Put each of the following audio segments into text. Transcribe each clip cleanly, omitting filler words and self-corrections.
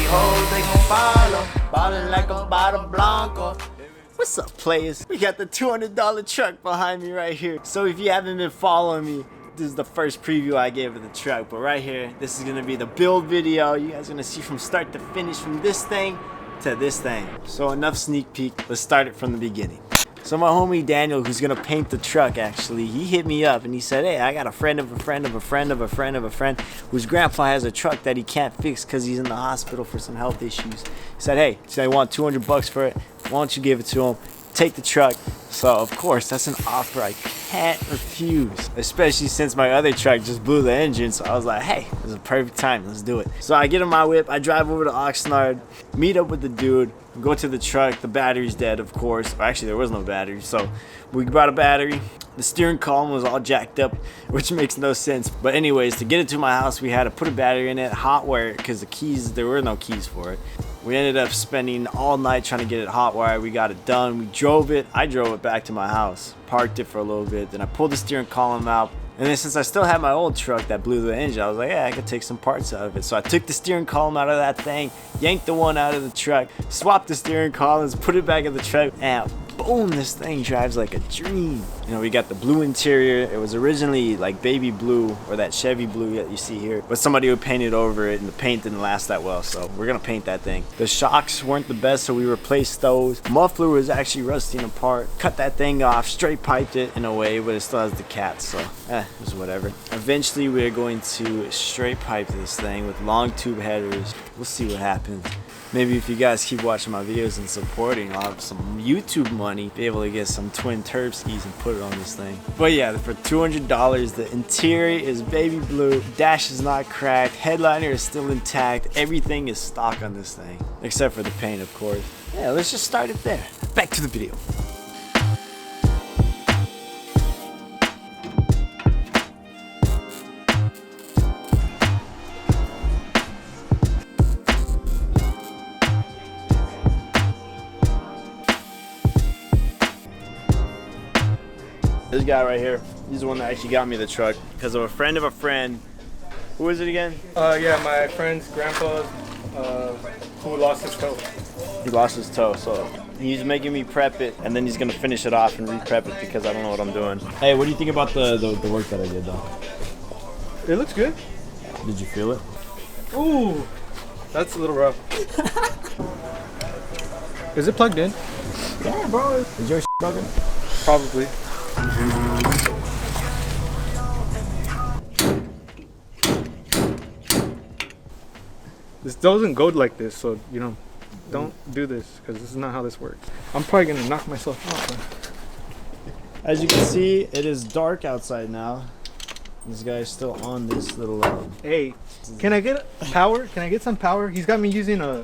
hoes, they gon' follow. Ballin' like a bottle blanco. What's up, players? We got the $200 truck behind me right here. So if you haven't been following me, this is the first preview I gave of the truck. But right here, this is gonna be the build video. You guys are gonna see from start to finish, from this thing to this thing. So enough sneak peek, let's start it from the beginning. So my homie Daniel, who's gonna paint the truck actually, he hit me up and he said, hey, I got a friend of a friend of a friend of a friend of a friend whose grandpa has a truck that he can't fix because he's in the hospital for some health issues. He said, hey, I want 200 bucks for it. Why don't you give it to him? Take the truck. So of course, that's an offer I can't refuse, especially since my other truck just blew the engine. So I was like, hey, this is a perfect time, let's do it. So I get in my whip, I drive over to Oxnard, meet up with the dude, go to the truck. The battery's dead, of course. Or actually, there was no battery, so we brought a battery. The steering column was all jacked up, which makes no sense. But anyways, to get it to my house, we had to put a battery in it, hot wire it, because the keys, there were no keys for it. We ended up spending all night trying to get it hot wired. We got it done. We drove it. I drove it back to my house, parked it for a little bit. Then I pulled the steering column out. And then since I still had my old truck that blew the engine, I was like, yeah, I could take some parts out of it. So I took the steering column out of that thing, yanked the one out of the truck, swapped the steering columns, put it back in the truck, and boom, this thing drives like a dream. You know, we got the blue interior. It was originally like baby blue, or that Chevy blue that you see here, but somebody would paint it over it and the paint didn't last that well, so we're gonna paint that thing. The shocks weren't the best, so we replaced those. Muffler was actually rusting apart. Cut that thing off, straight piped it in a way, but it still has the cats, so it was whatever. Eventually we're going to straight pipe this thing with long tube headers. We'll see what happens. Maybe if you guys keep watching my videos and supporting, I'll have some YouTube money, be able to get some twin turb skis and put it on this thing. But yeah, for $200, the interior is baby blue, dash is not cracked, headliner is still intact, everything is stock on this thing, except for the paint, of course. Yeah, let's just start it there. Back to the video. This guy right here, he's the one that actually got me the truck because of a friend of a friend. Who is it again? Yeah, my friend's grandpa who lost his toe. He lost his toe, so he's making me prep it, and then he's gonna finish it off and re-prep it because I don't know what I'm doing. Hey, what do you think about the work that I did though? It looks good. Did you feel it? Ooh, that's a little rough. Is it plugged in? Yeah, bro. Is your broken? Probably. This doesn't go like this, so you know, don't do this because this is not how this works. I'm probably gonna knock myself out. As you can see, it is dark outside now. This guy's still on this little. Hey, can I get power? Can I get some power? He's got me using a.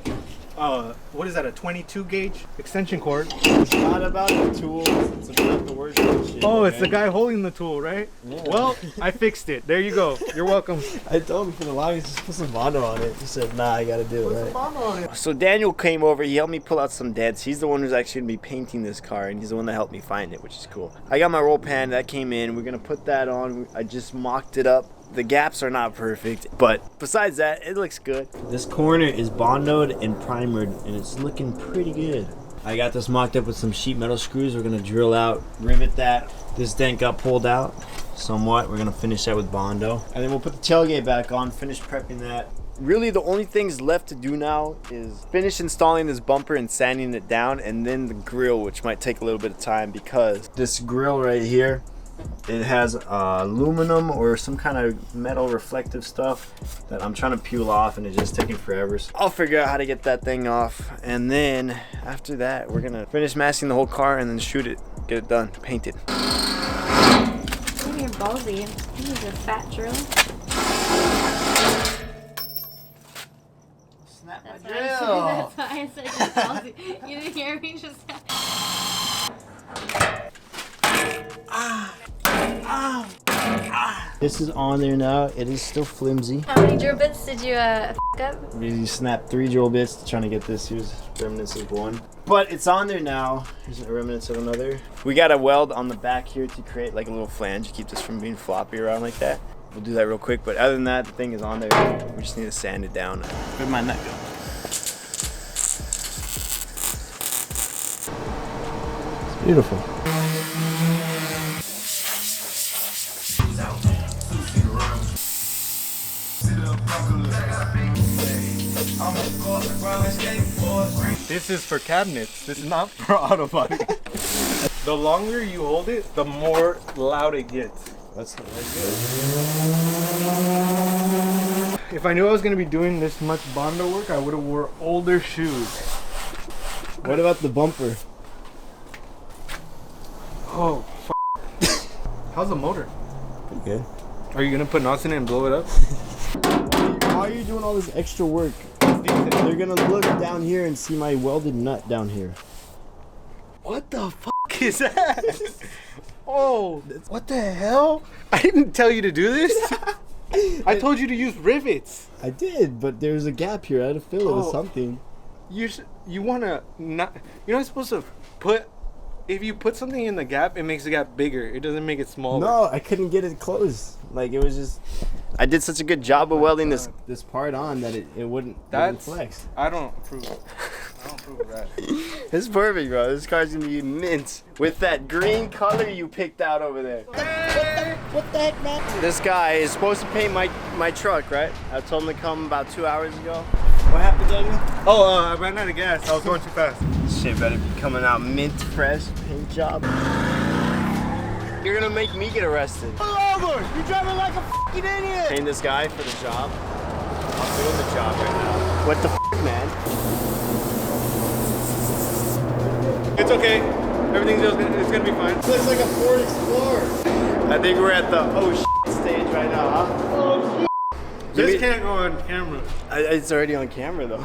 What is that, a 22 gauge extension cord? It's not about the tools, it's about the workmanship. Oh, it's the guy holding the tool, right? Yeah. Well, I fixed it. There you go. You're welcome. I told him for the longest, just put some Bondo on it. He said, nah, I gotta do it, right? Put some Bondo on it. So Daniel came over, he helped me pull out some dents. He's the one who's actually gonna be painting this car, and he's the one that helped me find it, which is cool. I got my roll pan, that came in. We're gonna put that on. I just mocked it up. The gaps are not perfect, but besides that, it looks good. This corner is bondoed and primered, and it's looking pretty good. I got this mocked up with some sheet metal screws. We're gonna drill out, rivet that. This dent got pulled out somewhat. We're gonna finish that with Bondo. And then we'll put the tailgate back on, finish prepping that. Really, the only things left to do now is finish installing this bumper and sanding it down, and then the grill, which might take a little bit of time because this grill right here, it has aluminum or some kind of metal reflective stuff that I'm trying to peel off, and it's just taking forever. So I'll figure out how to get that thing off, and then after that we're gonna finish masking the whole car and then shoot it, get it done, paint it. Maybe you're ballsy. You use a fat drill. Snap my That's drill. That's why I said you're ballsy. You didn't hear me just now. This is on there now. It is still flimsy. How many drill bits did you f up? We snapped 3 drill bits trying to get this. Here's remnants of one. But it's on there now. Here's a remnants of another. We got a weld on the back here to create like a little flange to keep this from being floppy around like that. We'll do that real quick. But other than that, the thing is on there. We just need to sand it down. Where'd my nut go? Beautiful. This is for cabinets. This is not for auto body. The longer you hold it, the more loud it gets. That's good. If I knew I was gonna be doing this much Bondo work, I would have wore older shoes. What about the bumper? Oh, how's the motor? Pretty good. Are you gonna put knots in it and blow it up? Why are you doing all this extra work? They're gonna look down here and see my welded nut down here. What the fuck is that? Oh, what the hell? I didn't tell you to do this. I told you to use rivets. I did, but there's a gap here. I had to fill it with something. You wanna not? You're not supposed to put. If you put something in the gap, it makes the gap bigger. It doesn't make it smaller. No, I couldn't get it closed. Like it was just. I did such a good job of welding this part on that it wouldn't flex. I don't approve. I don't approve of that. It's perfect, bro. This car's gonna be mint with that green color you picked out over there. What the heck, man? This guy is supposed to paint my truck, right? I told him to come about 2 hours ago. What happened, Daniel? Oh, I ran out of gas. I was going too fast. Shit better be coming out mint fresh paint job. You're gonna make me get arrested. Pull over! You're driving like a fucking idiot! Paying this guy for the job. I'm doing the job right now. What the man? It's okay. It's gonna be fine. Looks like a Ford Explorer. I think we're at the oh shit stage right now, huh? Oh shit. This can't go on camera. It's already on camera though.